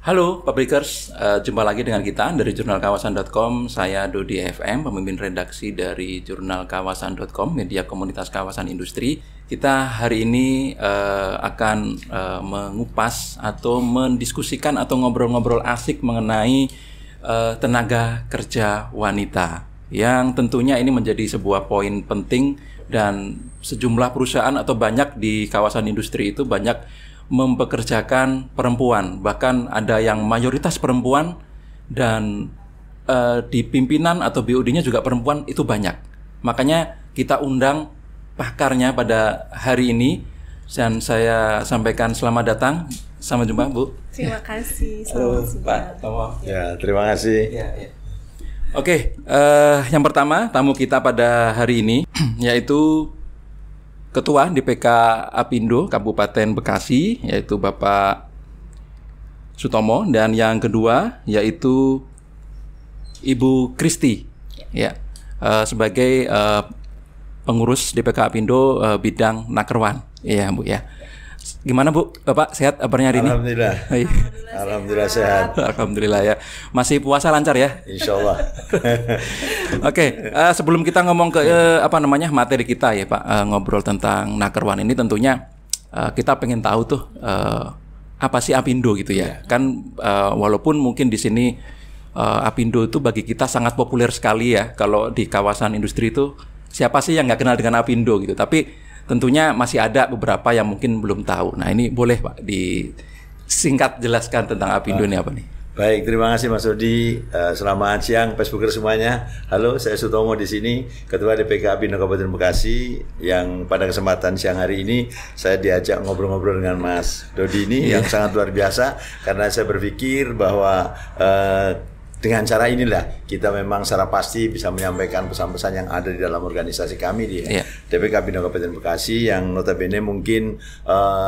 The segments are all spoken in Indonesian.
Halo Publikers, jumpa lagi dengan kita dari jurnalkawasan.com. Saya Dodi FM, pemimpin redaksi dari jurnalkawasan.com, media komunitas kawasan industri. Kita hari ini akan mengupas atau mendiskusikan atau ngobrol-ngobrol asik mengenai tenaga kerja wanita, yang tentunya ini menjadi sebuah poin penting dan sejumlah perusahaan atau banyak di kawasan industri itu banyak mempekerjakan perempuan, bahkan ada yang mayoritas perempuan dan di pimpinan atau BOD-nya juga perempuan itu banyak. Makanya kita undang pakarnya pada hari ini dan saya sampaikan selamat datang, sampai jumpa Bu. Terima kasih. Halo Pak Tomo. Ya, terima kasih. Oke, yang pertama tamu kita pada hari ini yaitu Ketua DPK Apindo Kabupaten Bekasi, yaitu Bapak Sutomo, dan yang kedua yaitu Ibu Kristi, ya, sebagai pengurus DPK Apindo bidang Nakerwan, ya Bu ya. Gimana Bu, Bapak sehat kabarnya hari ini? Alhamdulillah. Alhamdulillah sehat. Alhamdulillah ya. Masih puasa lancar ya? Insya Allah. Oke, sebelum kita ngomong ke materi kita ya Pak, ngobrol tentang Nakerwan ini, tentunya kita pengen tahu tuh apa sih Apindo gitu ya. Kan walaupun mungkin di sini Apindo itu bagi kita sangat populer sekali ya. Kalau di kawasan industri itu siapa sih yang nggak kenal dengan Apindo gitu. Tapi tentunya masih ada beberapa yang mungkin belum tahu. Nah ini boleh Pak disingkat jelaskan tentang Apindo ini apa nih? Baik, terima kasih Mas Dodi. Selamat siang Facebooker semuanya. Halo, saya Sutomo di sini, Ketua DPK Apindo Kabupaten Bekasi. Yang pada kesempatan siang hari ini saya diajak ngobrol-ngobrol dengan Mas Dodi ini yang sangat luar biasa, karena saya berpikir bahwa dengan cara inilah kita memang secara pasti bisa menyampaikan pesan-pesan yang ada di dalam organisasi kami di DPK Apindo Kabupaten Bekasi, yang notabene mungkin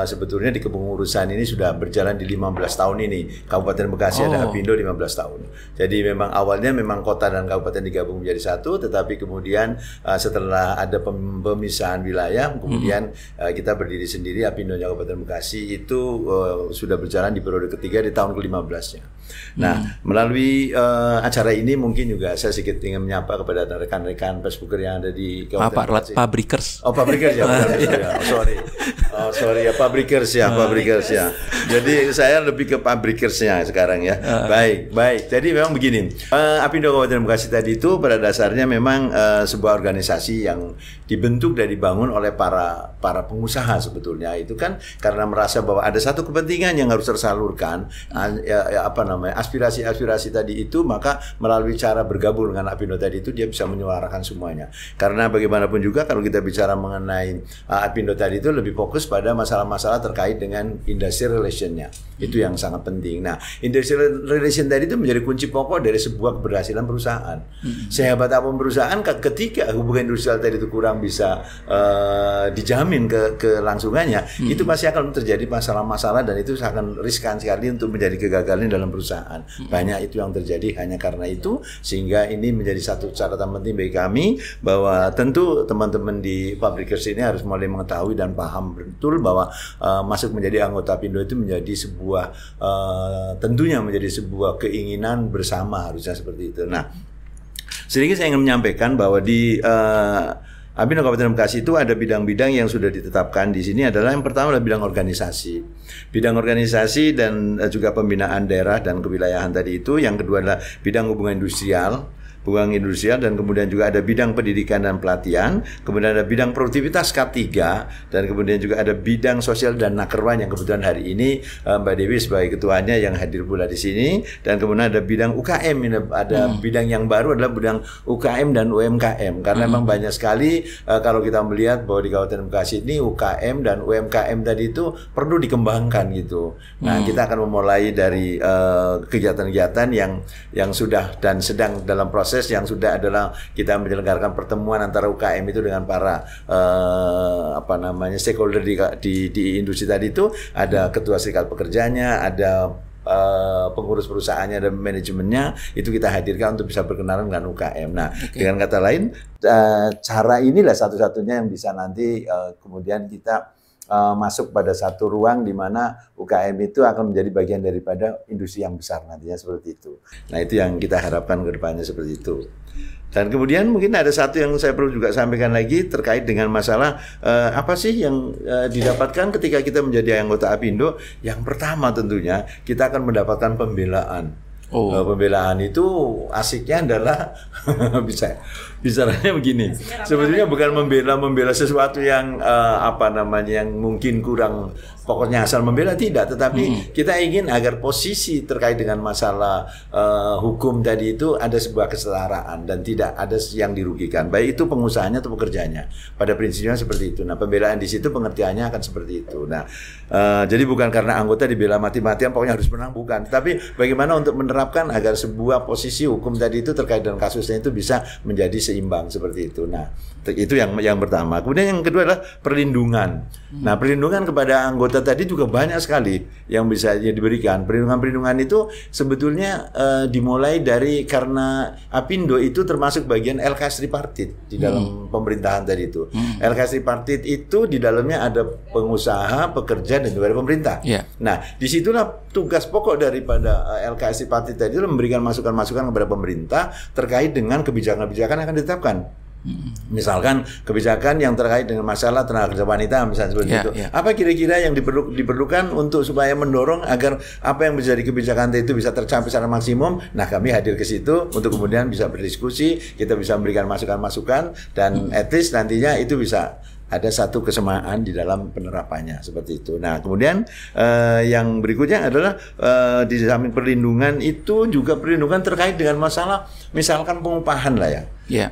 sebetulnya di kepengurusan ini sudah berjalan di 15 tahun ini. Kabupaten Bekasi ada Apindo 15 tahun. Jadi memang awalnya memang kota dan kabupaten digabung menjadi satu, tetapi kemudian setelah ada pemisahan wilayah, kemudian kita berdiri sendiri. Apindo Kabupaten Bekasi itu sudah berjalan di periode ketiga di tahun ke-15-nya. Nah, melalui acara ini mungkin juga saya sedikit ingin menyapa kepada rekan-rekan Facebooker yang ada di Kabupaten Bekasi. Publikers. Oh, Publikers ya. Sorry ya, Publikers ya, Publikers ya. Jadi saya lebih ke Publikers-nya sekarang ya. Baik. Jadi memang begini, Apindo Kabupaten Bekasi tadi itu pada dasarnya memang sebuah organisasi yang dibentuk dan dibangun oleh para pengusaha sebetulnya. Itu kan karena merasa bahwa ada satu kepentingan yang harus tersalurkan, aspirasi tadi itu, maka melalui cara bergabung dengan Apindo tadi itu dia bisa menyuarakan semuanya. Karena bagaimanapun juga kalau kita bicara mengenai Apindo tadi itu lebih fokus pada masalah-masalah terkait dengan industrial relation-nya. Itu yang sangat penting. Nah, industrial relation tadi itu menjadi kunci pokok dari sebuah keberhasilan perusahaan. Sehebat apapun perusahaan, ketika hubungan industrial tadi itu kurang bisa dijamin kelangsungannya, itu pasti akan terjadi masalah-masalah, dan itu akan riskan sekali untuk menjadi kegagalan dalam perusahaan. Banyak itu yang terjadi. Hanya karena itu sehingga ini menjadi satu catatan penting bagi kami, bahwa tentu teman-teman di Publikers ini harus mulai mengetahui dan paham betul bahwa masuk menjadi anggota Apindo itu menjadi sebuah tentunya menjadi sebuah keinginan bersama, harusnya seperti itu. Nah, sedikit saya ingin menyampaikan bahwa di Apindo Kabupaten Bekasi itu ada bidang-bidang yang sudah ditetapkan di sini. Adalah yang pertama adalah bidang organisasi. Bidang organisasi dan juga pembinaan daerah dan kewilayahan tadi itu. Yang kedua adalah bidang hubungan industrial, dan kemudian juga ada bidang pendidikan dan pelatihan, kemudian ada bidang produktivitas K3, dan kemudian juga ada bidang sosial dan Nakerwan yang kebetulan hari ini Mbak Dewi sebagai ketuanya yang hadir pula di sini, dan kemudian ada bidang UKM, ada bidang yang baru adalah bidang UKM dan UMKM, karena memang banyak sekali kalau kita melihat bahwa di Kabupaten Bekasi ini UKM dan UMKM tadi itu perlu dikembangkan gitu. Nah, kita akan memulai dari kegiatan-kegiatan yang sudah dan sedang dalam proses, yang sudah adalah kita menyelenggarakan pertemuan antara UKM itu dengan para stakeholder di industri tadi itu. Ada ketua serikat pekerjanya, ada pengurus perusahaannya dan manajemennya, itu kita hadirkan untuk bisa berkenalan dengan UKM. Nah, dengan kata lain, cara inilah satu-satunya yang bisa nanti kemudian kita masuk pada satu ruang di mana UKM itu akan menjadi bagian daripada industri yang besar nantinya seperti itu. Nah, itu yang kita harapkan ke depannya seperti itu. Dan kemudian mungkin ada satu yang saya perlu juga sampaikan lagi terkait dengan masalah apa sih yang didapatkan ketika kita menjadi anggota Apindo. Yang pertama tentunya kita akan mendapatkan pembelaan. Pembelaan itu asiknya adalah bicaranya begini. Sebetulnya bukan membela sesuatu yang yang mungkin kurang, pokoknya asal membela, tidak, tetapi kita ingin agar posisi terkait dengan masalah hukum tadi itu ada sebuah kesetaraan dan tidak ada yang dirugikan, baik itu pengusahanya atau pekerjanya. Pada prinsipnya seperti itu. Nah, pembelaan di situ pengertiannya akan seperti itu. Nah, jadi bukan karena anggota dibela mati-matian pokoknya harus menang, bukan. Tapi bagaimana untuk menerapkan agar sebuah posisi hukum tadi itu terkait dengan kasusnya itu bisa menjadi seimbang seperti itu. Nah, itu yang pertama. Kemudian yang kedua adalah perlindungan. Nah, perlindungan kepada anggota tadi juga banyak sekali yang bisa diberikan. Perlindungan itu sebetulnya dimulai dari karena Apindo itu termasuk bagian LKS tripartit di dalam pemerintahan tadi itu. LKS tripartit itu di dalamnya ada pengusaha, pekerja, dan juga ada pemerintah. Nah, disitulah tugas pokok daripada LKS tripartit tadi itu memberikan masukan-masukan kepada pemerintah terkait dengan kebijakan-kebijakan yang akan ditetapkan. Misalkan kebijakan yang terkait dengan masalah tenaga kerja wanita misalnya seperti itu. Apa kira-kira yang diperlukan untuk supaya mendorong agar apa yang menjadi kebijakan itu bisa tercapai secara maksimum. Nah, kami hadir ke situ untuk kemudian bisa berdiskusi, kita bisa memberikan masukan-masukan, dan at least nantinya itu bisa ada satu kesamaan di dalam penerapannya seperti itu. Nah, kemudian yang berikutnya adalah di samping perlindungan itu juga perlindungan terkait dengan masalah misalkan pengupahan lah ya.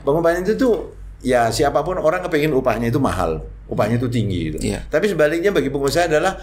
Pengupahan itu tuh ya siapapun orang kepingin upahnya itu mahal, upahnya itu tinggi gitu. Tapi sebaliknya bagi pengusaha adalah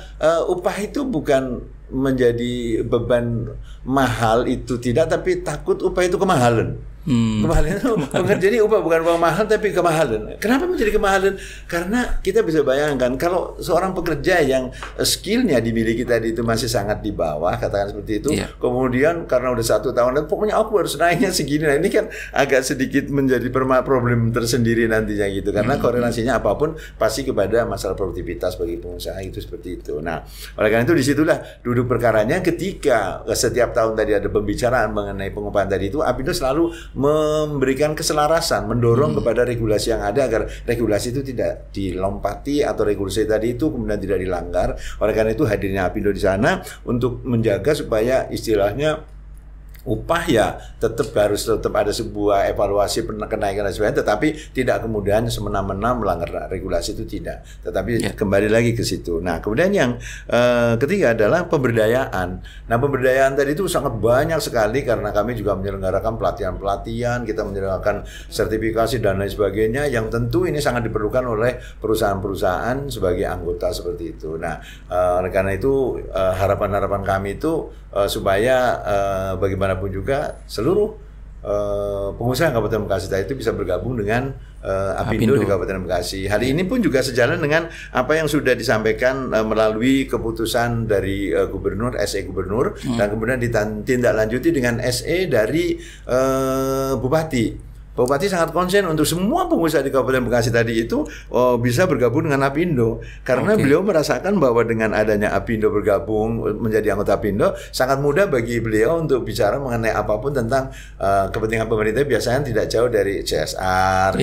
upah itu bukan menjadi beban mahal itu tidak, tapi takut upah itu kemahalan. Kemahalan itu jadi upah bukan uang mahal tapi kemahalan. Kenapa menjadi kemahalan? Karena kita bisa bayangkan kalau seorang pekerja yang skillnya dimiliki tadi itu masih sangat di bawah, katakan seperti itu, kemudian karena udah 1 tahun dan pokoknya aku harus naiknya segini. Nah, ini kan agak sedikit menjadi problem tersendiri nantinya gitu, karena korelasinya apapun pasti kepada masalah produktivitas bagi pengusaha itu seperti itu. Nah, oleh karena itu disitulah duduk perkaranya ketika setiap tahun tadi ada pembicaraan mengenai pengupahan tadi itu, Apindo selalu memberikan keselarasan, mendorong kepada regulasi yang ada agar regulasi itu tidak dilompati atau regulasi tadi itu kemudian tidak dilanggar. Oleh karena itu hadirnya Apindo di sana untuk menjaga supaya istilahnya upah ya tetap ada sebuah evaluasi kenaikan dan sebagainya, tetapi tidak kemudian semena-mena melanggar regulasi itu tidak, tetapi kembali lagi ke situ. Nah, kemudian yang ketiga adalah pemberdayaan. Nah, pemberdayaan tadi itu sangat banyak sekali karena kami juga menyelenggarakan pelatihan-pelatihan, kita menyelenggarakan sertifikasi dan lain sebagainya yang tentu ini sangat diperlukan oleh perusahaan-perusahaan sebagai anggota seperti itu. Nah, karena itu harapan-harapan kami itu supaya bagaimanapun juga seluruh pengusaha Kabupaten Bekasi tadi itu bisa bergabung dengan Apindo di Kabupaten Bekasi. Hal ini pun juga sejalan dengan apa yang sudah disampaikan melalui keputusan dari Gubernur, SE Gubernur, dan kemudian ditindaklanjuti dengan SE dari Bupati. Bupati sangat konsen untuk semua pengusaha di Kabupaten Bekasi tadi itu bisa bergabung dengan Apindo, karena beliau merasakan bahwa dengan adanya Apindo bergabung menjadi anggota Apindo sangat mudah bagi beliau untuk bicara mengenai apapun tentang kepentingan pemerintah, biasanya tidak jauh dari CSR,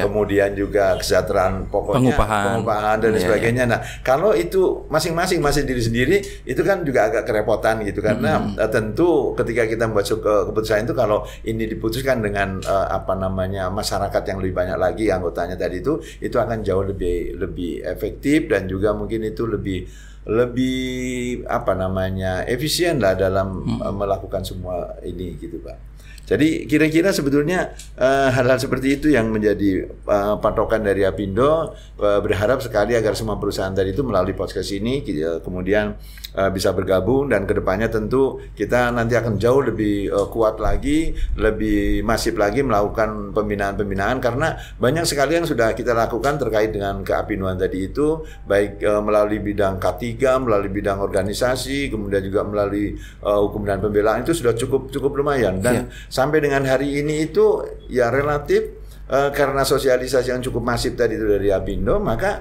kemudian juga kesejahteraan pokoknya, pengupahan dan sebagainya. Nah, kalau itu masing-masing masih diri sendiri itu kan juga agak kerepotan gitu, karena tentu ketika kita membuat keputusan itu kalau ini diputuskan dengan masyarakat yang lebih banyak lagi anggotanya tadi itu akan jauh lebih efektif dan juga mungkin itu lebih efisien lah dalam melakukan semua ini gitu, Pak. Jadi kira-kira sebetulnya hal-hal seperti itu yang menjadi patokan dari Apindo. Berharap sekali agar semua perusahaan tadi itu melalui podcast ini kemudian bisa bergabung, dan kedepannya tentu kita nanti akan jauh lebih kuat lagi, lebih masif lagi melakukan pembinaan-pembinaan, karena banyak sekali yang sudah kita lakukan terkait dengan keapindoan tadi itu, baik melalui bidang K3, melalui bidang organisasi, kemudian juga melalui hukum dan pembelaan itu sudah cukup lumayan, dan sampai dengan hari ini itu ya relatif karena sosialisasi yang cukup masif tadi itu dari Apindo, maka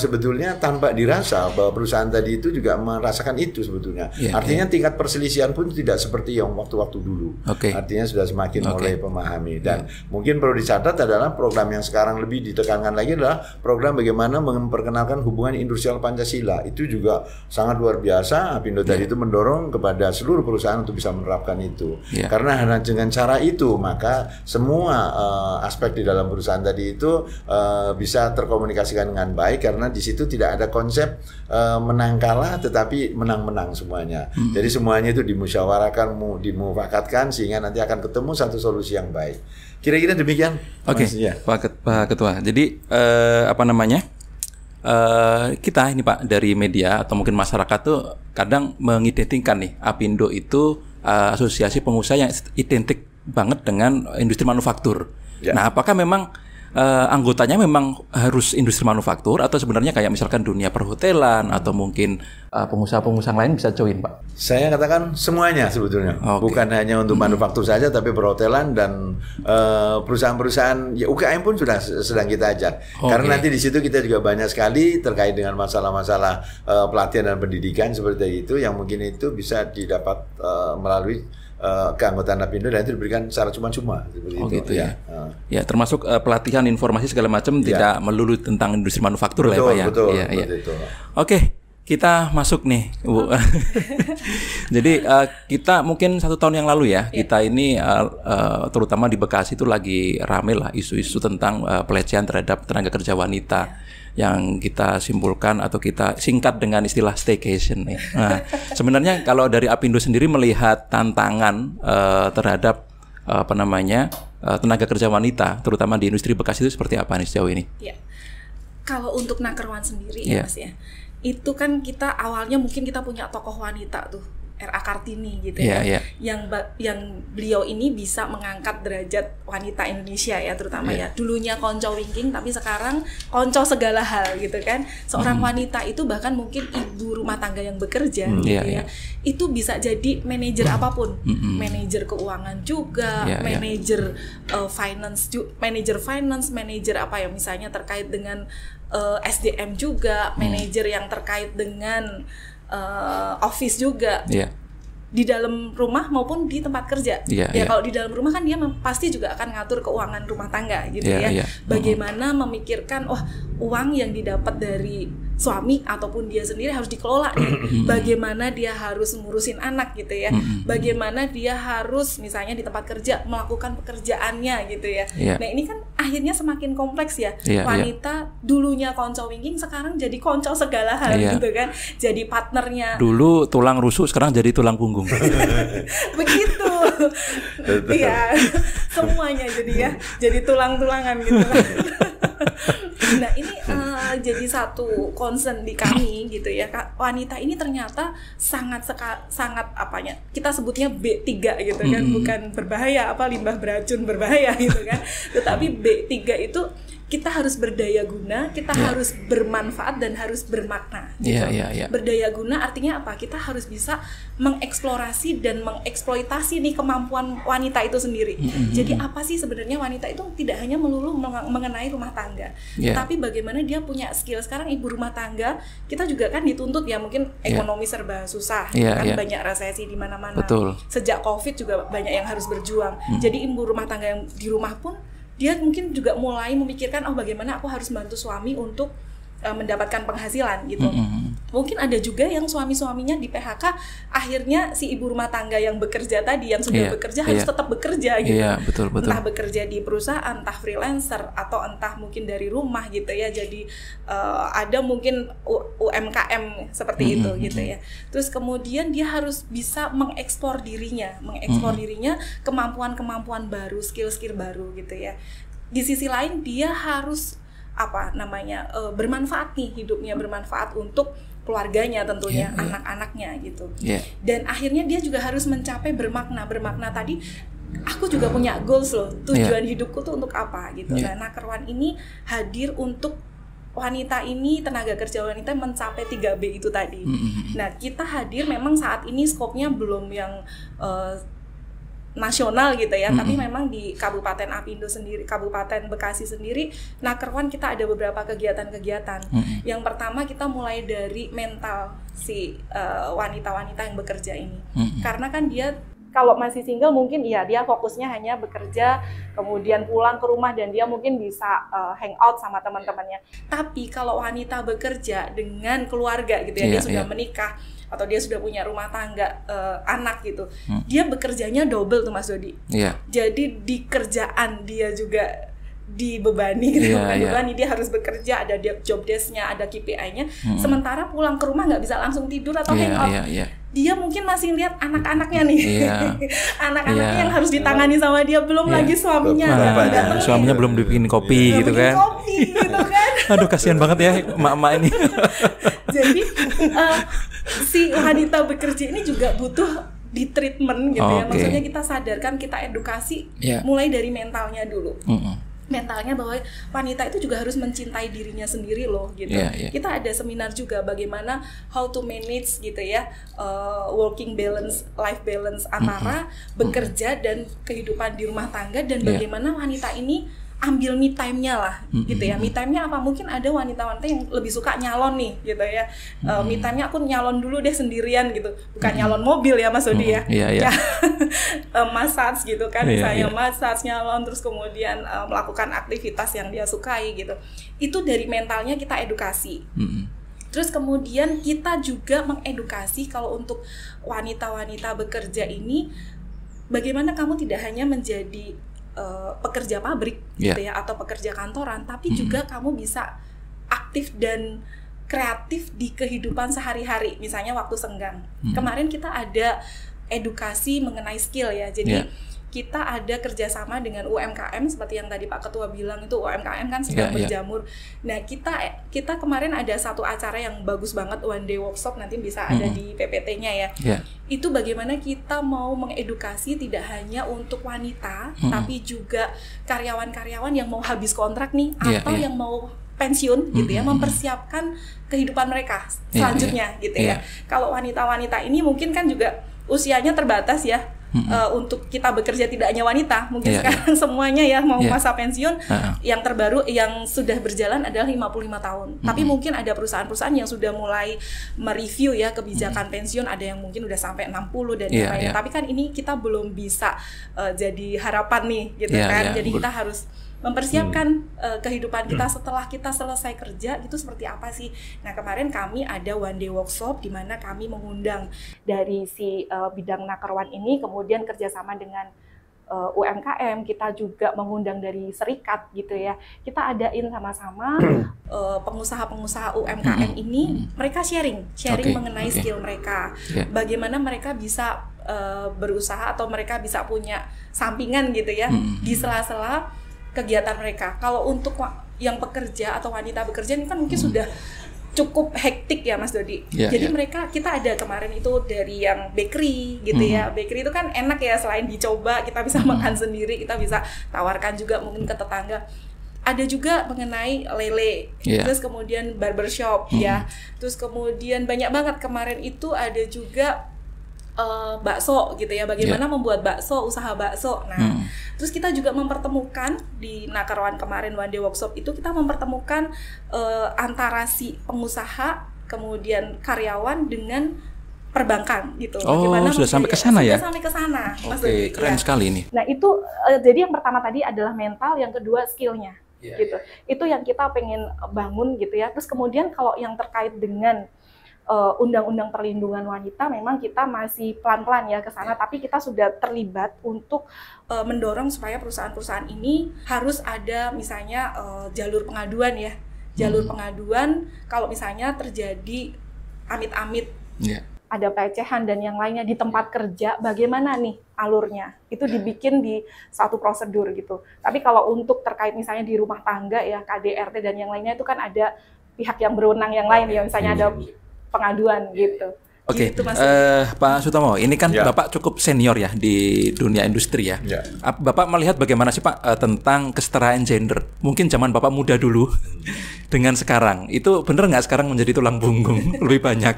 sebetulnya tanpa dirasa bahwa perusahaan tadi itu juga merasakan itu sebetulnya. Artinya tingkat perselisihan pun tidak seperti yang waktu-waktu dulu. Artinya sudah semakin mulai memahami. Dan mungkin perlu dicatat adalah program yang sekarang lebih ditekankan lagi adalah program bagaimana memperkenalkan hubungan industrial Pancasila. Itu juga sangat luar biasa. Apindo tadi itu mendorong kepada seluruh perusahaan untuk bisa menerapkan itu. Karena hanya dengan cara itu maka semua aspek di dalam perusahaan tadi itu bisa terkomunikasikan dengan baik, karena di situ tidak ada konsep menang kalah, tetapi menang-menang semuanya. Jadi semuanya itu dimusyawarahkan, dimufakatkan, sehingga nanti akan ketemu satu solusi yang baik. Kira-kira demikian. Pak Ketua. Jadi kita ini Pak dari media atau mungkin masyarakat tuh kadang mengidentikan nih Apindo itu asosiasi pengusaha yang identik banget dengan industri manufaktur. Nah, apakah memang anggotanya memang harus industri manufaktur atau sebenarnya kayak misalkan dunia perhotelan atau mungkin pengusaha-pengusaha lain bisa join, Pak? Saya katakan semuanya sebetulnya, bukan hanya untuk manufaktur saja, tapi perhotelan dan perusahaan-perusahaan UKM pun sudah sedang kita ajak. Karena nanti di situ kita juga banyak sekali terkait dengan masalah-masalah pelatihan dan pendidikan seperti itu, yang mungkin itu bisa didapat melalui keanggotaan Apindo, dan itu diberikan secara cuma-cuma seperti itu. Gitu ya. Ya, termasuk pelatihan, informasi segala macam tidak melulu tentang industri manufaktur lah ya, Pak ya. Betul. Oke, kita masuk nih, Bu. Jadi kita mungkin 1 tahun yang lalu ya, kita ini terutama di Bekasi itu lagi rame lah isu-isu tentang pelecehan terhadap tenaga kerja wanita. Yang kita simpulkan atau kita singkat dengan istilah staycation nih. Nah, sebenarnya kalau dari Apindo sendiri melihat tantangan terhadap tenaga kerja wanita, terutama di industri Bekasi itu seperti apa nih sejauh ini? Ya. Kalau untuk Nakerwan sendiri ya Mas ya, itu kan kita awalnya mungkin kita punya tokoh wanita tuh, R.A. Kartini gitu yang beliau ini bisa mengangkat derajat wanita Indonesia ya, terutama ya dulunya konco wingking tapi sekarang konco segala hal gitu kan. Seorang wanita itu bahkan mungkin ibu rumah tangga yang bekerja itu bisa jadi manajer apapun, manajer keuangan juga, manajer finance, manajer apa ya misalnya terkait dengan SDM juga, manajer yang terkait dengan office juga, di dalam rumah maupun di tempat kerja. Kalau di dalam rumah kan dia pasti juga akan ngatur keuangan rumah tangga gitu Bagaimana memikirkan uang yang didapat dari suami ataupun dia sendiri harus dikelola nih. Bagaimana dia harus ngurusin anak gitu ya. Bagaimana dia harus misalnya di tempat kerja melakukan pekerjaannya gitu ya. Nah, ini kan akhirnya semakin kompleks ya. Wanita dulunya konco wingking sekarang jadi konco segala hal gitu kan. Jadi partnernya. Dulu tulang rusuk, sekarang jadi tulang punggung. Begitu. Iya. Semuanya jadi tulang-tulangan gitu kan. Nah, ini jadi satu concern di kami gitu ya. Wanita ini ternyata sangat kita sebutnya B3 gitu kan, bukan berbahaya limbah beracun berbahaya gitu kan. Tetapi B3 itu kita harus berdaya guna, kita harus bermanfaat dan harus bermakna gitu. Berdaya guna artinya apa? Kita harus bisa mengeksplorasi dan mengeksploitasi nih kemampuan wanita itu sendiri. Jadi apa sih sebenarnya wanita itu tidak hanya melulu mengenai rumah tangga, tapi bagaimana dia punya skill. Sekarang ibu rumah tangga kita juga kan dituntut ya, mungkin ekonomi serba susah, kan banyak resesi di mana-mana. Sejak Covid juga banyak yang harus berjuang. Jadi ibu rumah tangga yang di rumah pun dia mungkin juga mulai memikirkan bagaimana aku harus bantu suami untuk mendapatkan penghasilan gitu. Mungkin ada juga yang suami-suaminya di PHK, akhirnya si ibu rumah tangga yang bekerja tadi, yang sudah bekerja harus tetap bekerja gitu. Betul. Entah bekerja di perusahaan, entah freelancer, atau entah mungkin dari rumah gitu ya. Jadi ada mungkin UMKM seperti itu gitu ya. Terus kemudian dia harus bisa mengekspor dirinya, kemampuan-kemampuan baru, skill-skill baru gitu ya. Di sisi lain dia harus bermanfaat nih, hidupnya bermanfaat untuk keluarganya tentunya, anak-anaknya gitu. Dan akhirnya dia juga harus mencapai bermakna tadi. Aku juga punya goals loh, tujuan hidupku tuh untuk apa gitu. Nah, Nakerwan ini hadir untuk wanita ini, tenaga kerja wanita mencapai 3B itu tadi. Nah, kita hadir memang saat ini skopnya belum yang nasional gitu ya, tapi memang di Kabupaten Apindo sendiri, Kabupaten Bekasi sendiri, Nakerwan kita ada beberapa kegiatan-kegiatan. Yang pertama kita mulai dari mental si wanita-wanita yang bekerja ini, karena kan dia kalau masih single mungkin ya dia fokusnya hanya bekerja, kemudian pulang ke rumah dan dia mungkin bisa hangout sama teman-temannya. Tapi kalau wanita bekerja dengan keluarga gitu ya, dia sudah menikah atau dia sudah punya rumah tangga, anak gitu, dia bekerjanya double tuh Mas Dodi. Jadi di kerjaan dia juga dibebani gitu, bebani, dia harus bekerja, ada job desk-nya, ada KPI-nya, sementara pulang ke rumah nggak bisa langsung tidur atau hangout. Dia mungkin masih lihat anak-anaknya nih, anak-anaknya yang harus ditangani sama dia, belum lagi suaminya, suaminya belum bikin kopi gitu kan. Aduh kasihan banget ya emak-emak ini. Jadi si wanita bekerja ini juga butuh di treatment gitu ya, maksudnya kita sadarkan, kita edukasi mulai dari mentalnya dulu. Mentalnya bahwa wanita itu juga harus mencintai dirinya sendiri loh gitu. Kita ada seminar juga bagaimana how to manage gitu ya, working balance, life balance antara bekerja dan kehidupan di rumah tangga, dan bagaimana wanita ini ambil me time-nya lah gitu ya. Me time-nya apa? Mungkin ada wanita-wanita yang lebih suka nyalon nih gitu ya. Me time-nya aku nyalon dulu deh sendirian gitu. Bukan nyalon mobil ya Mas Dodi ya. Massage gitu kan. Saya massage, nyalon, terus kemudian melakukan aktivitas yang dia sukai gitu. Itu dari mentalnya kita edukasi. Terus kemudian kita juga mengedukasi kalau untuk wanita-wanita bekerja ini, bagaimana kamu tidak hanya menjadi pekerja pabrik gitu ya, atau pekerja kantoran, tapi juga kamu bisa aktif dan kreatif di kehidupan sehari-hari, misalnya waktu senggang. Kemarin kita ada edukasi mengenai skill ya, jadi kita ada kerjasama dengan UMKM seperti yang tadi Pak Ketua bilang, itu UMKM kan sedang berjamur. Nah kita kemarin ada satu acara yang bagus banget, one day workshop, nanti bisa ada di PPT-nya ya. Itu bagaimana kita mau mengedukasi tidak hanya untuk wanita, tapi juga karyawan-karyawan yang mau habis kontrak nih, atau yang mau pensiun gitu ya, mempersiapkan kehidupan mereka selanjutnya gitu ya. Kalau wanita-wanita ini mungkin kan juga usianya terbatas ya. Untuk kita bekerja tidak hanya wanita, mungkin sekarang semuanya ya mau masa pensiun. Yang terbaru yang sudah berjalan adalah 55 tahun. Tapi mungkin ada perusahaan-perusahaan yang sudah mulai mereview ya kebijakan pensiun, ada yang mungkin udah sampai 60 dan lain-lain. Tapi kan ini kita belum bisa jadi harapan nih gitu kan. Jadi kita harus mempersiapkan kehidupan kita setelah kita selesai kerja itu seperti apa sih. Nah kemarin kami ada one day workshop di mana kami mengundang dari si bidang Nakerwan ini, kemudian kerjasama dengan UMKM, kita juga mengundang dari serikat gitu ya. Kita adain sama-sama pengusaha-pengusaha UMKM ini, mereka sharing mengenai skill mereka, bagaimana mereka bisa berusaha atau mereka bisa punya sampingan gitu ya di sela-sela kegiatan mereka. Kalau untuk yang pekerja atau wanita bekerja ini kan mungkin sudah cukup hektik ya Mas Dodi. Jadi mereka, kita ada kemarin itu dari yang bakery gitu ya. Bakery itu kan enak ya, selain dicoba kita bisa makan sendiri, kita bisa tawarkan juga mungkin ke tetangga. Ada juga mengenai lele, terus kemudian barbershop ya. Terus kemudian banyak banget kemarin itu ada juga bakso gitu ya, bagaimana membuat bakso, usaha bakso. Nah, terus kita juga mempertemukan di Nakerwan kemarin one day workshop itu, kita mempertemukan antara si pengusaha kemudian karyawan dengan perbankan gitu. Bagaimana sudah sampai ke sana ya? Sudah sampai ke sana. Oke, keren sekali nih. Nah, itu jadi yang pertama tadi adalah mental, yang kedua skillnya gitu. Itu yang kita pengen bangun gitu ya. Terus kemudian kalau yang terkait dengan undang-undang perlindungan wanita, memang kita masih pelan-pelan ya ke sana, tapi kita sudah terlibat untuk mendorong supaya perusahaan-perusahaan ini harus ada misalnya jalur pengaduan ya. Jalur pengaduan kalau misalnya terjadi amit-amit ada pelecehan dan yang lainnya di tempat kerja, bagaimana nih alurnya? Itu dibikin di satu prosedur gitu. Tapi kalau untuk terkait misalnya di rumah tangga ya, KDRT dan yang lainnya itu kan ada pihak yang berwenang yang lain ya, misalnya ada pengaduan gitu. Oke, Pak Sutomo, ini kan Bapak cukup senior ya di dunia industri ya. Bapak melihat bagaimana sih Pak tentang kesetaraan gender? Mungkin zaman Bapak muda dulu dengan sekarang, itu benar nggak sekarang menjadi tulang punggung lebih banyak?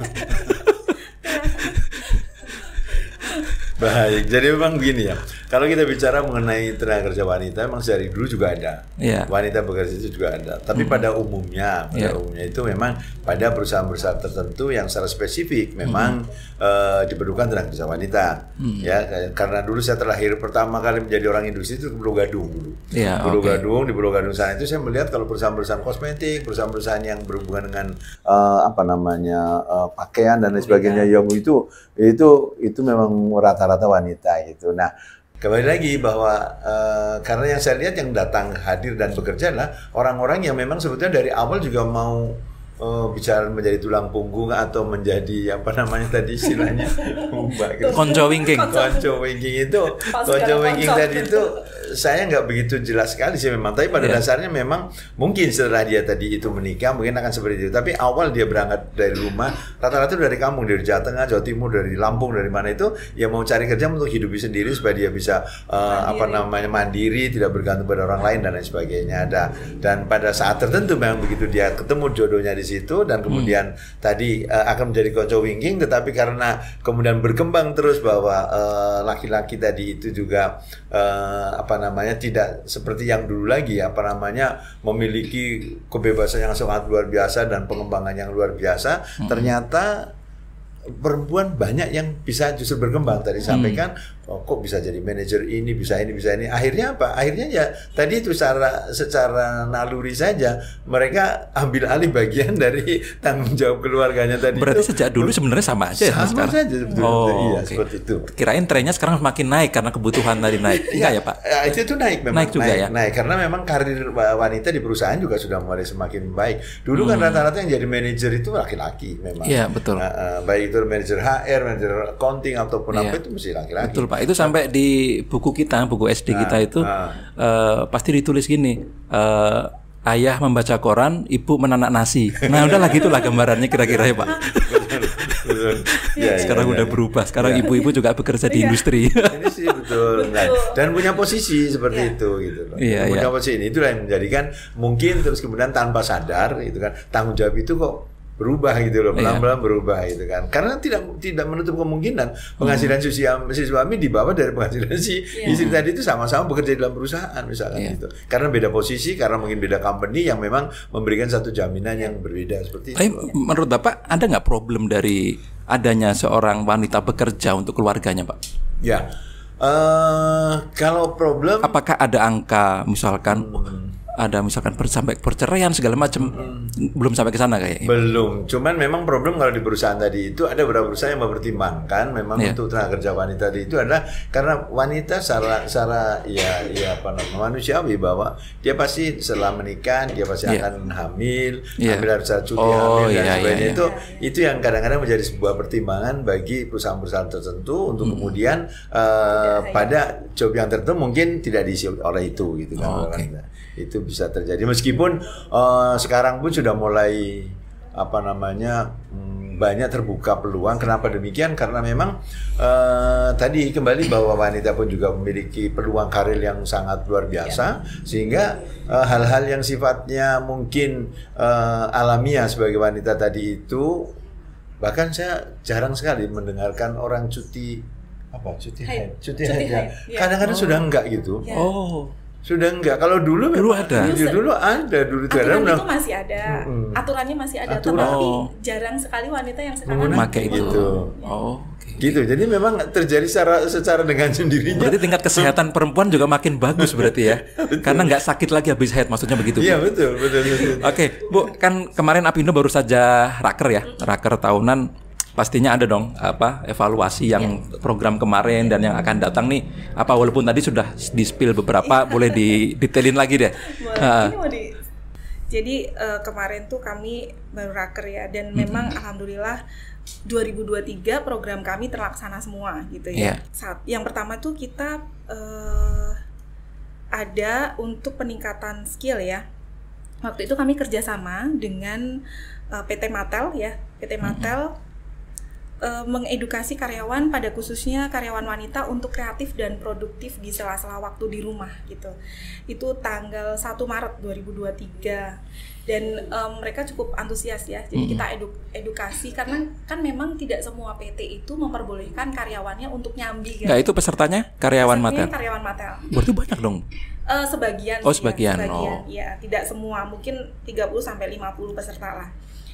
Baik, jadi memang begini ya. Kalau kita bicara mengenai tenaga kerja wanita, memang dari dulu juga ada. Wanita bekerja itu juga ada. Tapi pada umumnya itu memang pada perusahaan-perusahaan tertentu yang secara spesifik memang diperlukan tenaga kerja wanita. Ya, karena dulu saya terlahir pertama kali menjadi orang industri itu di Pulau Gadung dulu. Di Pulau Gadung sana itu saya melihat kalau perusahaan-perusahaan kosmetik, perusahaan-perusahaan yang berhubungan dengan pakaian dan lain sebagainya, yang itu memang rata-rata wanita gitu. Nah, kembali lagi bahwa karena yang saya lihat yang datang hadir dan bekerja adalah orang-orang yang memang sebetulnya dari awal juga mau bicara menjadi tulang punggung atau menjadi apa namanya tadi istilahnya konco winking tadi itu saya nggak begitu jelas sekali sih memang, tapi pada dasarnya memang mungkin setelah dia tadi itu menikah mungkin akan seperti itu, tapi awal dia berangkat dari rumah rata-rata dari kampung, dari Jawa Tengah, Jawa Timur, dari Lampung, dari mana itu ya mau cari kerja untuk hidup sendiri supaya dia bisa mandiri, tidak bergantung pada orang lain dan lain sebagainya. Dan pada saat tertentu memang begitu dia ketemu jodohnya di situ dan kemudian tadi akan menjadi konco winking, tetapi karena kemudian berkembang terus bahwa laki-laki tadi itu juga tidak seperti yang dulu lagi memiliki kebebasan yang sangat luar biasa dan pengembangan yang luar biasa. Ternyata perempuan banyak yang bisa justru berkembang. Tadi sampaikan kok bisa jadi manajer ini, bisa ini. Akhirnya apa? Akhirnya ya tadi itu secara naluri saja mereka ambil alih bagian dari tanggung jawab keluarganya tadi. Berarti sejak dulu sebenarnya sama aja ya sekarang? Sama saja sebetulnya. Iya, seperti itu. Kirain trennya sekarang semakin naik karena kebutuhan tadi naik. Enggak ya, Pak? Itu naik memang. Naik juga ya? Naik karena memang karir wanita di perusahaan juga sudah mulai semakin baik. Dulu kan rata-rata yang jadi manajer itu laki-laki memang. Iya, betul. Baik itu manajer HR, manajer accounting ataupun apa itu mesti laki-laki. Betul, Pak. Itu sampai di buku SD kita itu pasti ditulis gini, ayah membaca koran, ibu menanak nasi. Nah, udahlah gitulah gambarannya kira-kira ya, Pak. Betul. Sekarang udah berubah. Sekarang ibu-ibu juga bekerja di industri. Ini sih betul. Dan punya posisi seperti itu gitu loh. Punya posisi ini itulah yang menjadikan mungkin terus kemudian tanpa sadar gitu kan tanggung jawab itu kok berubah gitu loh, pelan-pelan berubah gitu kan. Karena tidak menutup kemungkinan penghasilan si suami di bawah dari penghasilan si istri tadi itu sama-sama bekerja dalam perusahaan misalkan gitu. Karena beda posisi, karena mungkin beda company yang memang memberikan satu jaminan yang berbeda seperti itu. Menurut Bapak ada nggak problem dari adanya seorang wanita bekerja untuk keluarganya, Pak? Ya, kalau problem, apakah ada angka misalkan? Ada misalkan sampai perceraian segala macam, belum sampai ke sana kayaknya. Belum, cuman memang problem kalau di perusahaan tadi itu ada beberapa perusahaan yang mempertimbangkan memang untuk tenaga kerja wanita tadi itu adalah karena wanita secara manusiawi bahwa dia pasti setelah menikah dia pasti akan hamil harus cuti hamil dan sebagainya. Itu yang kadang-kadang menjadi sebuah pertimbangan bagi perusahaan-perusahaan tertentu untuk kemudian pada job yang tertentu mungkin tidak diisi oleh itu gitu kan. Itu bisa terjadi meskipun sekarang pun sudah mulai banyak terbuka peluang. Kenapa demikian? Karena memang tadi kembali bahwa wanita pun juga memiliki peluang karir yang sangat luar biasa sehingga hal-hal yang sifatnya mungkin alamiah sebagai wanita tadi itu, bahkan saya jarang sekali mendengarkan orang cuti haid. Kadang-kadang sudah enggak gitu. Sudah enggak. Kalau dulu ada. Dulu aturan itu masih ada. Aturannya masih ada. Tetapi jarang sekali wanita yang sekarang pakai gitu. Gitu. Jadi memang terjadi secara dengan sendirinya. Berarti tingkat kesehatan perempuan juga makin bagus berarti ya. Karena nggak sakit lagi habis haid, maksudnya begitu. Iya, betul. Oke, Bu, kan kemarin Apindo baru saja raker ya. Raker tahunan. Pastinya ada dong evaluasi yang program kemarin dan yang akan datang nih. Walaupun tadi sudah di-spill beberapa, boleh didetailin lagi deh. Jadi kemarin tuh kami baru raker ya, dan memang alhamdulillah 2023 program kami terlaksana semua gitu ya. Yang pertama tuh kita ada untuk peningkatan skill ya. Waktu itu kami kerjasama dengan PT Mattel ya. PT Mattel mengedukasi karyawan, pada khususnya karyawan wanita, untuk kreatif dan produktif di sela-sela waktu di rumah gitu. Itu tanggal 1 Maret 2023 dan mereka cukup antusias ya. Jadi kita edukasi karena kan memang tidak semua PT itu memperbolehkan karyawannya untuk nyambi kan. Nah, itu pesertanya karyawan Mattel. Karyawan Mattel. Berarti banyak dong. Sebagian. Oh, sebagian. Ya, tidak semua, mungkin 30 sampai 50 peserta lah.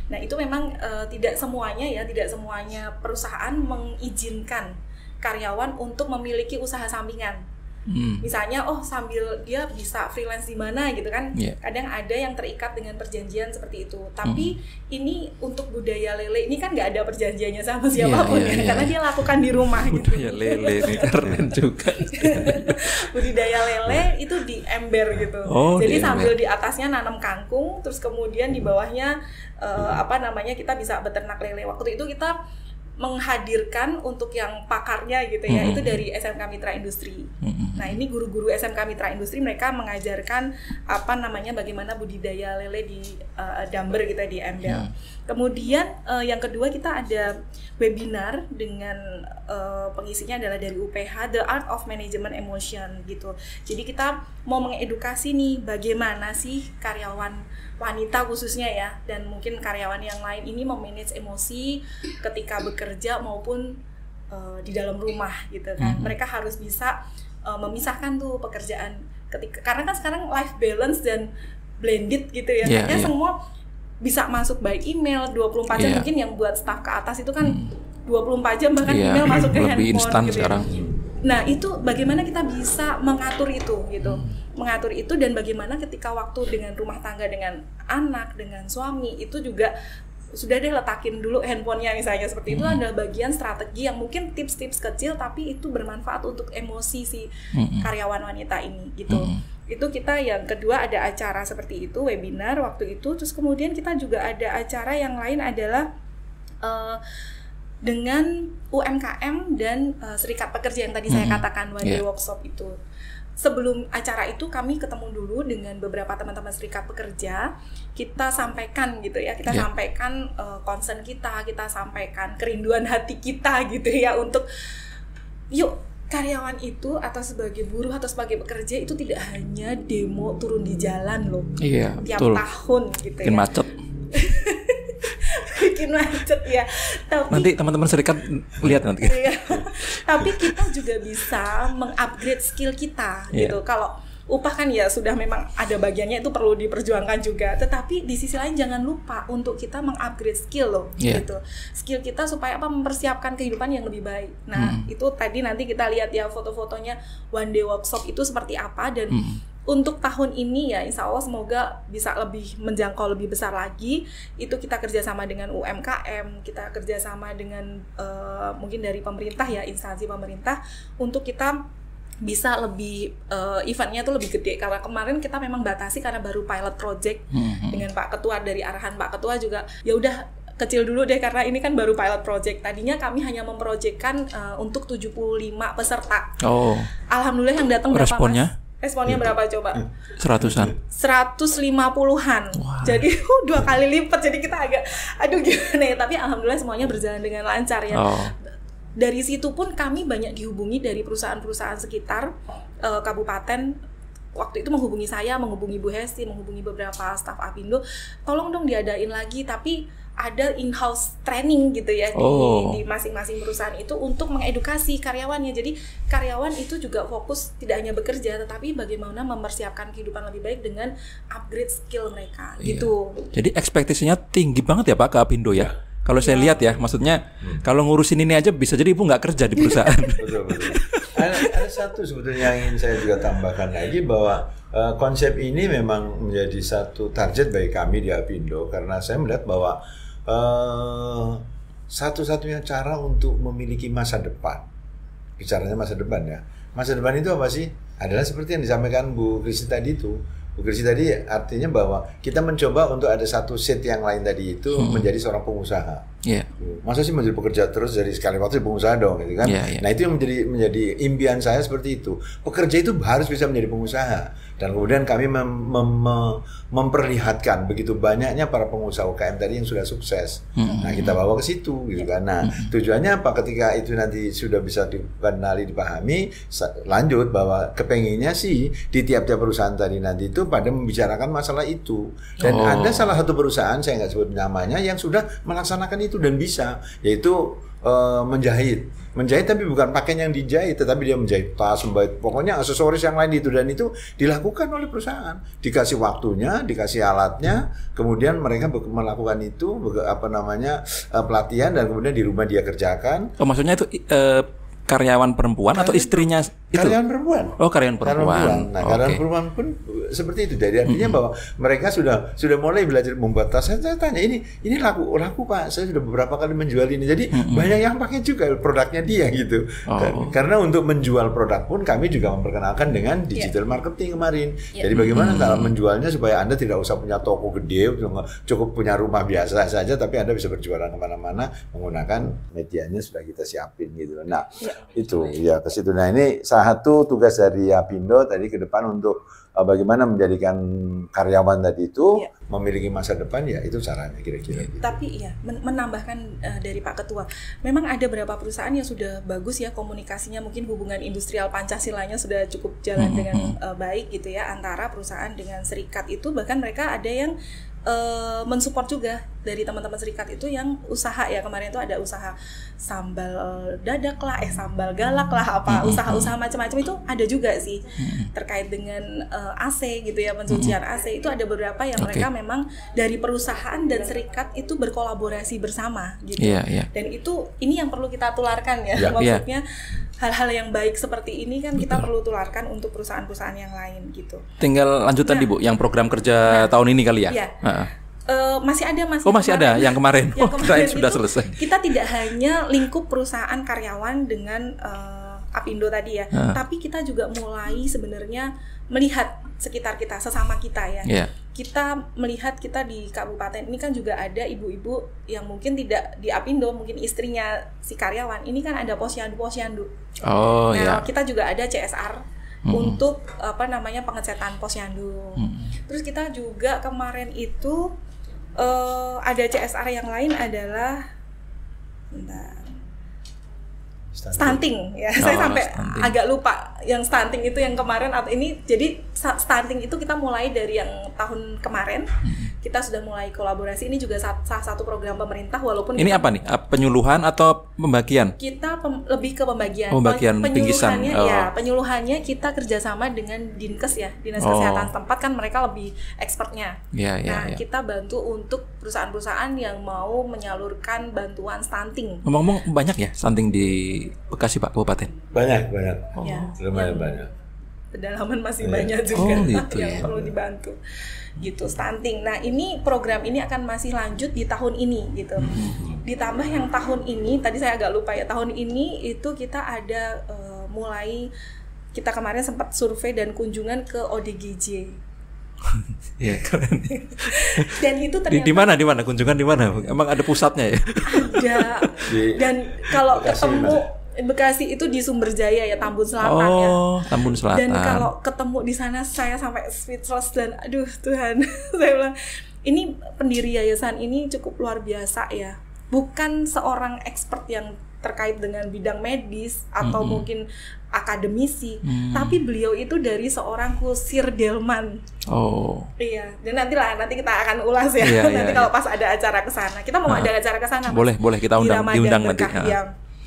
Nah, itu memang tidak semuanya perusahaan mengizinkan karyawan untuk memiliki usaha sampingan. Misalnya, sambil dia bisa freelance di mana gitu kan. Kadang ada yang terikat dengan perjanjian seperti itu. Tapi ini untuk budaya lele ini kan nggak ada perjanjiannya sama siapapun karena dia lakukan di rumah gitu. Budaya lele ini keren juga. Budidaya lele itu di ember gitu. Jadi sambil di atasnya nanam kangkung, terus kemudian di bawahnya kita bisa beternak lele. Waktu itu kita menghadirkan untuk yang pakarnya gitu ya, itu dari SMK Mitra Industri. Nah, ini guru-guru SMK Mitra Industri, mereka mengajarkan bagaimana budidaya lele di damber gitu, di ember. Kemudian yang kedua, kita ada webinar dengan pengisinya adalah dari UPH, The Art of Management Emotion gitu. Jadi kita mau mengedukasi nih bagaimana sih karyawan wanita khususnya ya, dan mungkin karyawan yang lain ini memanage emosi ketika bekerja maupun di dalam rumah gitu kan. Mereka harus bisa memisahkan tuh pekerjaan karena kan sekarang life balance dan blended gitu ya. Semua bisa masuk by email 24 jam, mungkin yang buat staff ke atas itu kan 24 jam bahkan email masuk ke handphone gitu sekarang. Nah, itu bagaimana kita bisa mengatur itu gitu. Mengatur itu, dan bagaimana ketika waktu dengan rumah tangga, dengan anak, dengan suami, itu juga sudah deh letakin dulu handphonenya misalnya, seperti itu adalah bagian strategi yang mungkin tips-tips kecil tapi itu bermanfaat untuk emosi si karyawan wanita ini gitu. Itu kita yang kedua ada acara seperti itu, webinar waktu itu. Terus kemudian kita juga ada acara yang lain adalah dengan UMKM dan serikat pekerja yang tadi saya katakan, one day workshop itu. Sebelum acara itu kami ketemu dulu dengan beberapa teman-teman serikat pekerja, kita sampaikan gitu ya, kita sampaikan concern kita sampaikan kerinduan hati kita gitu ya, untuk yuk karyawan itu atau sebagai buruh atau sebagai pekerja itu tidak hanya demo turun di jalan loh, tiap tahun gitu bikin macet. Bikin macet ya. Tapi nanti teman-teman serikat lihat nanti. Tapi kita juga bisa mengupgrade skill kita gitu. Kalau upah kan ya sudah memang ada bagiannya, itu perlu diperjuangkan juga. Tetapi di sisi lain jangan lupa untuk kita mengupgrade skill loh gitu. Skill kita supaya mempersiapkan kehidupan yang lebih baik. Nah, itu tadi nanti kita lihat ya foto-fotonya one day workshop itu seperti apa, dan untuk tahun ini ya insya Allah semoga bisa lebih menjangkau lebih besar lagi. Itu kita kerjasama dengan UMKM, kita kerjasama dengan mungkin dari pemerintah ya, instansi pemerintah, untuk kita bisa lebih eventnya tuh lebih gede. Karena kemarin kita memang batasi karena baru pilot project dengan Pak Ketua, dari arahan Pak Ketua juga ya udah kecil dulu deh karena ini kan baru pilot project. Tadinya kami hanya memprojekkan untuk 75 peserta. Alhamdulillah yang datang berapa Mas? Responnya berapa coba? 100-an. 150-an. Jadi 2 kali lipat. Jadi kita agak gimana ya, tapi alhamdulillah semuanya berjalan dengan lancar ya. Dari situ pun kami banyak dihubungi dari perusahaan-perusahaan sekitar kabupaten. Waktu itu menghubungi saya, menghubungi Bu Hesti, menghubungi beberapa staf Apindo, tolong dong diadain lagi, tapi ada in-house training gitu ya di masing-masing perusahaan itu untuk mengedukasi karyawannya. Jadi karyawan itu juga fokus tidak hanya bekerja, tetapi bagaimana mempersiapkan kehidupan lebih baik dengan upgrade skill mereka gitu. Jadi ekspektasinya tinggi banget ya Pak ke Apindo ya. Kalau saya lihat ya, maksudnya kalau ngurusin ini aja bisa jadi Ibu nggak kerja di perusahaan. Betul. Ada satu sebetulnya yang ingin saya juga tambahkan lagi, bahwa konsep ini memang menjadi satu target bagi kami di Apindo, karena saya melihat bahwa satu-satunya cara untuk memiliki masa depan, bicaranya masa depan ya, masa depan itu apa sih? Adalah seperti yang disampaikan Bu Kristi tadi itu. Bu Kristi tadi artinya bahwa kita mencoba untuk ada satu set yang lain tadi itu menjadi seorang pengusaha. Masa sih menjadi pekerja terus dari sekali waktu pengusaha dong gitu kan. Nah, itu yang menjadi impian saya seperti itu. Pekerja itu harus bisa menjadi pengusaha. Dan kemudian kami memperlihatkan begitu banyaknya para pengusaha UKM tadi yang sudah sukses. Nah, kita bawa ke situ gitu kan. Nah, tujuannya apa? Ketika itu nanti sudah bisa dikenali, dipahami, lanjut bahwa kepenginnya sih di tiap-tiap perusahaan tadi nanti itu pada membicarakan masalah itu. Dan ada salah satu perusahaan, saya nggak sebut namanya, yang sudah melaksanakan itu dan bisa, yaitu menjahit tapi bukan pakaian yang dijahit, tetapi dia menjahit tas, menjahit pokoknya aksesoris yang lain itu, dan itu dilakukan oleh perusahaan, dikasih waktunya, dikasih alatnya, kemudian mereka melakukan itu pelatihan, dan kemudian di rumah dia kerjakan. Maksudnya itu karyawan perempuan atau istrinya itu? Karyawan perempuan. Oh, karyawan perempuan. Nah, karyawan perempuan pun seperti itu. Jadi artinya bahwa mereka sudah mulai belajar membuat tas. Saya tanya, ini laku Pak. Saya sudah beberapa kali menjual ini. Jadi banyak yang pakai juga produknya dia gitu. Karena untuk menjual produk pun kami juga memperkenalkan dengan digital marketing kemarin. Jadi bagaimana cara menjualnya supaya Anda tidak usah punya toko gede, cukup punya rumah biasa saja, tapi Anda bisa berjualan kemana-mana menggunakan medianya sudah kita siapin gitu. Nah, itu ya ke situ. Nah, ini salah satu tugas dari Apindo tadi ke depan untuk bagaimana menjadikan karyawan tadi itu memiliki masa depan, ya itu caranya kira-kira. Tapi ya menambahkan dari Pak Ketua, memang ada beberapa perusahaan yang sudah bagus ya komunikasinya, mungkin hubungan industrial Pancasilanya sudah cukup jalan dengan baik gitu ya antara perusahaan dengan serikat itu, bahkan mereka ada yang mensupport juga dari teman-teman serikat itu yang usaha ya, kemarin itu ada usaha sambal dadak lah, sambal galak lah, apa usaha-usaha macam-macam itu ada juga sih terkait dengan AC gitu ya, pensucian AC itu ada beberapa yang mereka memang dari perusahaan dan serikat itu berkolaborasi bersama gitu. Dan itu ini yang perlu kita tularkan ya, maksudnya hal-hal yang baik seperti ini kan kita perlu tularkan untuk perusahaan-perusahaan yang lain gitu. Tinggal lanjut tadi Bu, yang program kerja tahun ini kali ya? Masih ada masih ada yang kemarin. Kemarin sudah selesai. Kita tidak hanya lingkup perusahaan karyawan dengan Apindo tadi ya, tapi kita juga mulai sebenarnya melihat sekitar kita, sesama kita ya. Kita melihat kita di kabupaten ini kan juga ada ibu-ibu yang mungkin tidak di Apindo, mungkin istrinya si karyawan ini kan ada posyandu. Kita juga ada CSR untuk pengecetan posyandu. Terus kita juga kemarin itu ada CSR yang lain adalah stunting ya. Saya sampai agak lupa yang stunting itu yang kemarin atau ini. Jadi stunting itu kita mulai dari yang tahun kemarin. Kita sudah mulai kolaborasi. Ini juga salah satu program pemerintah, walaupun ini apa nih? Penyuluhan atau pembagian? Kita lebih ke pembagian. Penggisan. Ya, penyuluhannya kita kerjasama dengan Dinkes ya, Dinas Kesehatan setempat kan mereka lebih expertnya. Kita bantu untuk perusahaan-perusahaan yang mau menyalurkan bantuan stunting. Ngomong-ngomong banyak ya stunting di Bekasi Pak Kabupaten? Banyak. Lumayan banyak. Pedalaman masih banyak juga yang perlu dibantu. Gitu, stunting. Nah, ini program ini akan masih lanjut di tahun ini gitu. Ditambah yang tahun ini, tadi saya agak lupa ya, tahun ini itu kita ada mulai, kita kemarin sempat survei dan kunjungan ke ODGJ. Ya, keren. Dan itu ternyata di mana kunjungan di mana? Emang ada pusatnya ya? Ada. Dan kalau ketemu Bekasi itu di Sumberjaya ya, Tambun Selatan ya. Tambun Selatan. Dan kalau ketemu di sana saya sampai speechless dan aduh Tuhan, saya bilang ini pendiri yayasan ini cukup luar biasa ya. Bukan seorang expert yang terkait dengan bidang medis atau mungkin akademisi, tapi beliau itu dari seorang kusir delman. Iya, dan nanti kita akan ulas ya. Kalau pas ada acara ke sana. Kita mau ada acara ke sana. Boleh kita diundang nanti.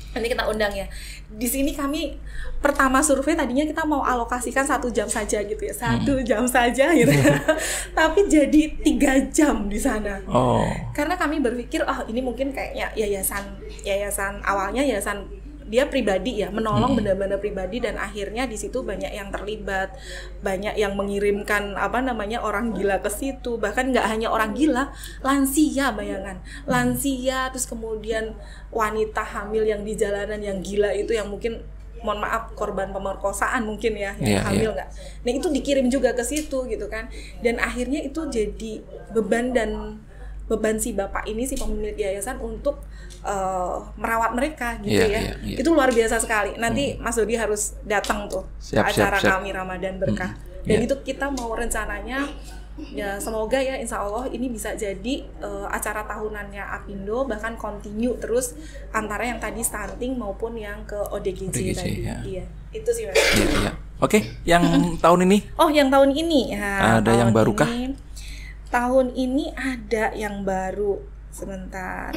Nanti kita undang ya. Di sini kami pertama survei tadinya kita mau alokasikan 1 jam saja gitu ya, 1 jam saja gitu. Tapi jadi 3 jam di sana. Karena kami berpikir ini mungkin kayaknya yayasan awalnya yayasan dia pribadi ya, menolong benda-benda pribadi, dan akhirnya di situ banyak yang terlibat, banyak yang mengirimkan orang gila ke situ, bahkan nggak hanya orang gila, lansia, bayangan lansia, terus kemudian wanita hamil yang di jalanan yang gila itu, yang mungkin mohon maaf korban pemerkosaan mungkin ya, yang hamil nggak, nah itu dikirim juga ke situ gitu kan, dan akhirnya itu jadi beban dan beban si bapak ini, si pemilik yayasan untuk merawat mereka gitu ya. Itu luar biasa sekali. Nanti Mas Dodi harus datang tuh ke acara kami Ramadan Berkah. Dan itu kita mau rencananya ya semoga ya insya Allah ini bisa jadi acara tahunannya Apindo, bahkan continue terus antara yang tadi stunting maupun yang ke ODGJ tadi. Iya, itu sih Mas. Oke, yang tahun ini? Oh, yang tahun ini ya. Ada yang baru kah? Tahun ini ada yang baru. Sebentar.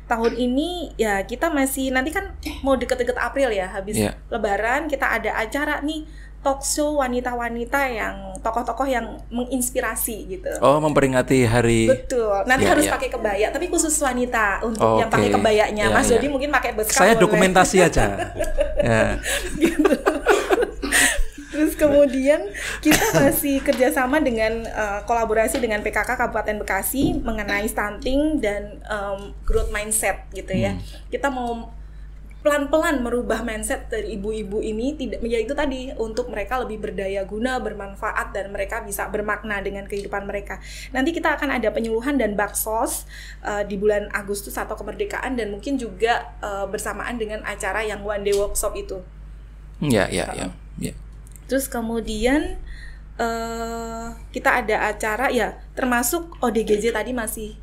Tahun ini ya kita masih, nanti kan mau deket-deket April ya, habis Lebaran kita ada acara nih, talk show wanita-wanita yang tokoh-tokoh yang menginspirasi gitu. Oh, memperingati hari. Betul. Nanti harus pakai kebaya, tapi khusus wanita untuk yang pakai kebayanya. Mas Dodi mungkin pakai beskap. Saya dokumentasi aja. Gitu. Terus kemudian kita masih kerjasama dengan kolaborasi dengan PKK Kabupaten Bekasi mengenai stunting dan growth mindset gitu ya. Kita mau pelan-pelan merubah mindset dari ibu-ibu ini, tidak, ya itu tadi, untuk mereka lebih berdaya guna, bermanfaat, dan mereka bisa bermakna dengan kehidupan mereka. Nanti kita akan ada penyuluhan dan baksos di bulan Agustus atau kemerdekaan, dan mungkin juga bersamaan dengan acara yang one day workshop itu. Ya. Terus kemudian kita ada acara ya, termasuk ODGJ tadi masih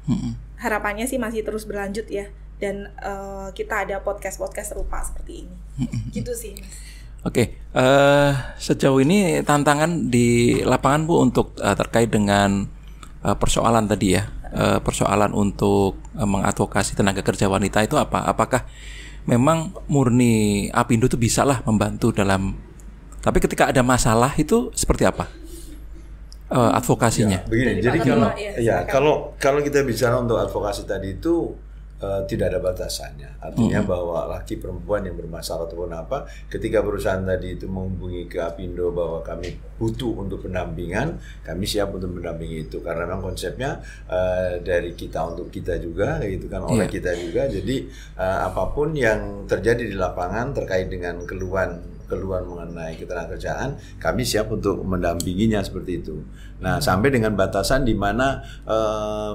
harapannya sih masih terus berlanjut ya, dan kita ada podcast serupa seperti ini. Gitu sih. Oke, sejauh ini tantangan di lapangan Bu untuk terkait dengan persoalan tadi ya, persoalan untuk mengadvokasi tenaga kerja wanita itu apa? Apakah memang murni Apindo itu bisa lah membantu dalam, tapi ketika ada masalah itu seperti apa advokasinya? Ya, begini, jadi kalau kita bicara untuk advokasi tadi itu tidak ada batasannya. Artinya bahwa laki perempuan yang bermasalah ataupun apa, ketika perusahaan tadi itu menghubungi ke Apindo bahwa kami butuh untuk pendampingan, kami siap untuk mendampingi itu, karena memang konsepnya dari kita untuk kita juga, gitu kan, oleh kita juga. Jadi apapun yang terjadi di lapangan terkait dengan keluhan mengenai ketenagakerjaan, kami siap untuk mendampinginya seperti itu. Nah, sampai dengan batasan di mana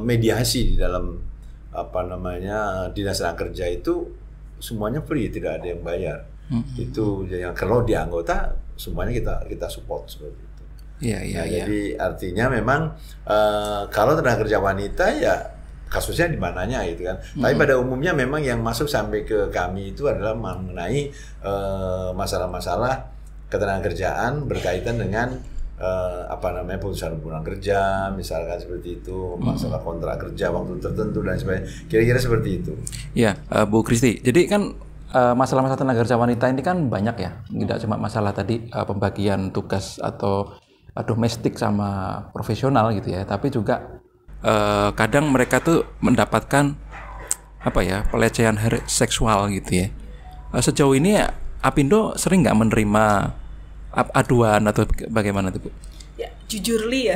mediasi di dalam dinas tenaga kerja itu semuanya free, tidak ada yang bayar. Itu yang kalau di anggota semuanya kita support seperti itu. Jadi artinya memang kalau tenaga kerja wanita ya kasusnya di mananya gitu kan. Tapi pada umumnya memang yang masuk sampai ke kami itu adalah mengenai masalah-masalah ketenagakerjaan berkaitan dengan putusan hubungan kerja, misalkan seperti itu, masalah kontrak kerja waktu tertentu dan sebagainya. Kira-kira seperti itu. Ya, Bu Kristi. Jadi kan masalah-masalah tenaga kerja wanita ini kan banyak ya. Tidak cuma masalah tadi pembagian tugas atau domestik sama profesional gitu ya, tapi juga kadang mereka tuh mendapatkan pelecehan seksual gitu ya. Sejauh ini Apindo sering nggak menerima aduan atau bagaimana tuh Bu? Ya, jujurly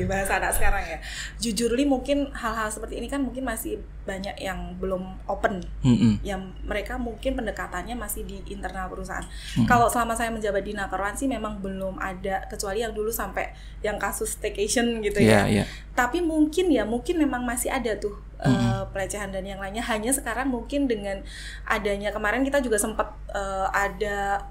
bahasa anak sekarang ya. Jujurly mungkin hal-hal seperti ini kan mungkin masih banyak yang belum open, yang mereka mungkin pendekatannya masih di internal perusahaan. Kalau selama saya menjabat di Nakerwan sih memang belum ada, kecuali yang dulu sampai yang kasus staycation gitu ya. Tapi mungkin memang masih ada tuh pelecehan dan yang lainnya. Hanya sekarang mungkin dengan adanya, kemarin kita juga sempat ada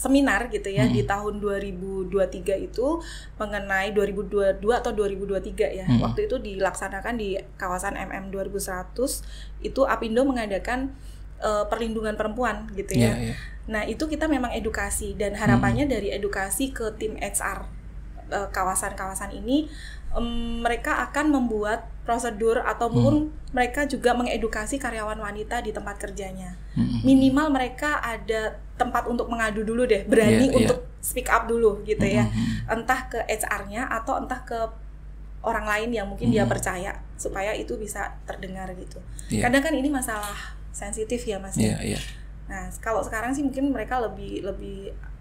seminar gitu ya di tahun 2023 itu mengenai 2022 atau 2023 ya. Waktu itu dilaksanakan di kawasan MM 2100, itu Apindo mengadakan perlindungan perempuan gitu ya. Nah, itu kita memang edukasi, dan harapannya dari edukasi ke tim HR kawasan-kawasan ini, mereka akan membuat prosedur ataupun mereka juga mengedukasi karyawan wanita di tempat kerjanya. Minimal mereka ada tempat untuk mengadu dulu deh, berani untuk speak up dulu gitu ya. Entah ke HR-nya atau entah ke orang lain yang mungkin dia percaya, supaya itu bisa terdengar gitu. Kadang kan ini masalah sensitif ya Mas. Nah, kalau sekarang sih mungkin mereka lebih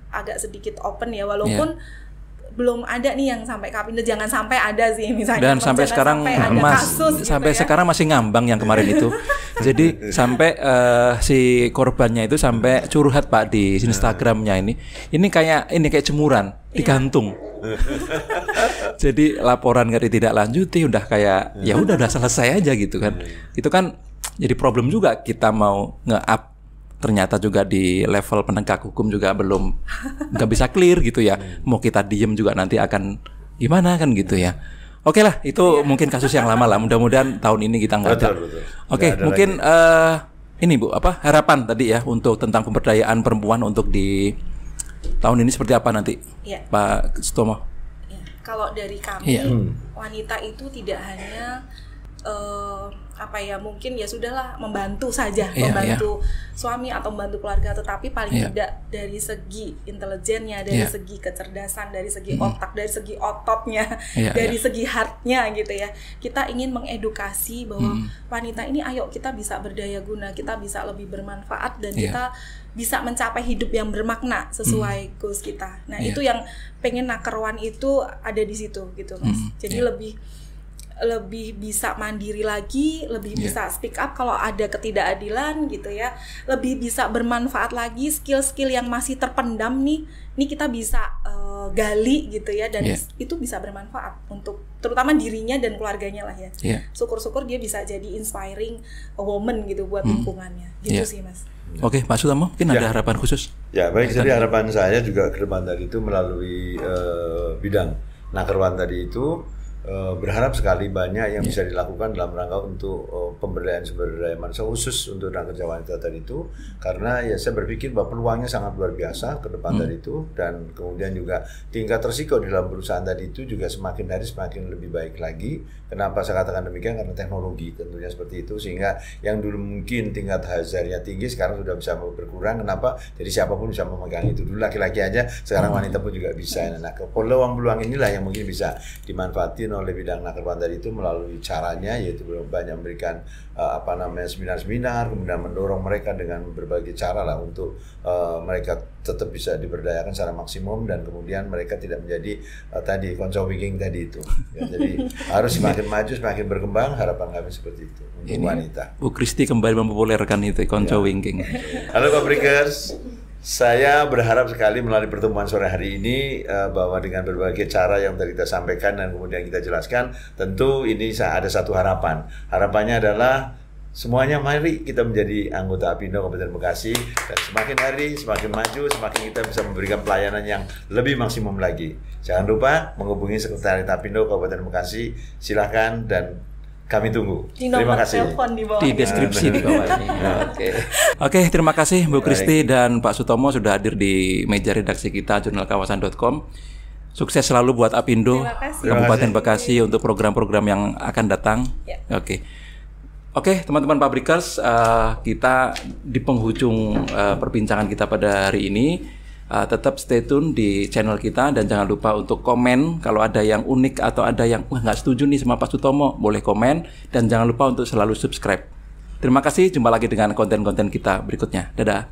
agak sedikit open ya, walaupun belum ada nih yang sampai Apindo, jangan sampai ada sih misalnya. Dan sampai sekarang sampai sekarang masih ngambang yang kemarin itu. Jadi sampai si korbannya itu sampai curhat Pak di Instagramnya ini kayak jemuran digantung. Jadi laporan nggak ditindaklanjuti, udah kayak ya udah selesai aja gitu kan. Itu kan jadi problem juga, kita mau nge-up ternyata juga di level penegak hukum juga belum nggak bisa clear gitu ya. Mau kita diem juga nanti akan gimana kan gitu ya. Oke lah, itu mungkin kasus yang lama lah. Mudah-mudahan tahun ini kita nggak ada. Oke, mungkin ini Bu, harapan tadi ya untuk tentang pemberdayaan perempuan untuk di tahun ini seperti apa nanti, Pak Sutomo? Ya, kalau dari kami, wanita itu tidak hanya mungkin ya sudahlah membantu saja, membantu suami atau membantu keluarga, tetapi paling tidak dari segi intelijennya, dari segi kecerdasan, dari segi otak, dari segi ototnya, dari segi heartnya gitu ya. Kita ingin mengedukasi bahwa wanita ini ayo kita bisa berdaya guna, kita bisa lebih bermanfaat dan kita bisa mencapai hidup yang bermakna sesuai goals kita. Nah, itu yang pengen Nakerwan itu ada di situ gitu, Mas. Jadi lebih bisa mandiri lagi, lebih bisa speak up kalau ada ketidakadilan gitu ya, lebih bisa bermanfaat lagi, skill-skill yang masih terpendam nih kita bisa gali gitu ya, dan itu bisa bermanfaat untuk terutama dirinya dan keluarganya lah ya. Syukur-syukur dia bisa jadi inspiring woman gitu buat lingkungannya gitu sih, Mas. Oke, Pak Sutomo, mungkin ada harapan khusus? Ya, baik. Jadi harapan saya juga ke depan tadi itu melalui bidang Nakerwan tadi itu berharap sekali banyak yang bisa dilakukan dalam rangka untuk pemberdayaan sumber daya manusia khusus untuk tenaga kerja wanita tadi itu, karena ya saya berpikir bahwa peluangnya sangat luar biasa ke depan tadi itu, dan kemudian juga tingkat risiko di dalam perusahaan tadi itu juga semakin hari semakin lebih baik lagi. Kenapa saya katakan demikian? Karena teknologi tentunya seperti itu, sehingga yang dulu mungkin tingkat hazardnya tinggi sekarang sudah bisa berkurang. Kenapa? Jadi siapapun bisa memegang itu. Dulu laki-laki aja, sekarang wanita pun juga bisa. Nah, peluang-peluang inilah yang mungkin bisa dimanfaatkan oleh bidang Nakerwan tadi itu melalui caranya, yaitu banyak memberikan seminar-seminar, kemudian mendorong mereka dengan berbagai cara lah untuk mereka tetap bisa diberdayakan secara maksimum, dan kemudian mereka tidak menjadi tadi konco wingking tadi itu. Ya, jadi harus semakin maju, semakin berkembang. Harapan kami seperti itu untuk wanita. Bu Kristi kembali mempopulerkan itu konco wingking. Halo Pak Brikers. Saya berharap sekali melalui pertemuan sore hari ini bahwa dengan berbagai cara yang tadi kita sampaikan dan kemudian kita jelaskan, tentu ini ada satu harapan. Harapannya adalah semuanya mari kita menjadi anggota Apindo Kabupaten Bekasi, dan semakin hari semakin maju, semakin kita bisa memberikan pelayanan yang lebih maksimum lagi. Jangan lupa menghubungi Sekretariat Apindo Kabupaten Bekasi, silakan, dan kami tunggu. Terima kasih. Di deskripsi di bawah ini. Oke, terima kasih Bu Kristi dan Pak Sutomo sudah hadir di meja redaksi kita jurnalkawasan.com. Sukses selalu buat Apindo Kabupaten Bekasi untuk program-program yang akan datang. Oke, teman-teman Pabrikers, kita di penghujung perbincangan kita pada hari ini. Tetap stay tune di channel kita, dan jangan lupa untuk komen kalau ada yang unik atau ada yang nggak setuju nih sama Pak Sutomo, boleh komen, dan jangan lupa untuk selalu subscribe. Terima kasih, jumpa lagi dengan konten-konten kita berikutnya. Dadah.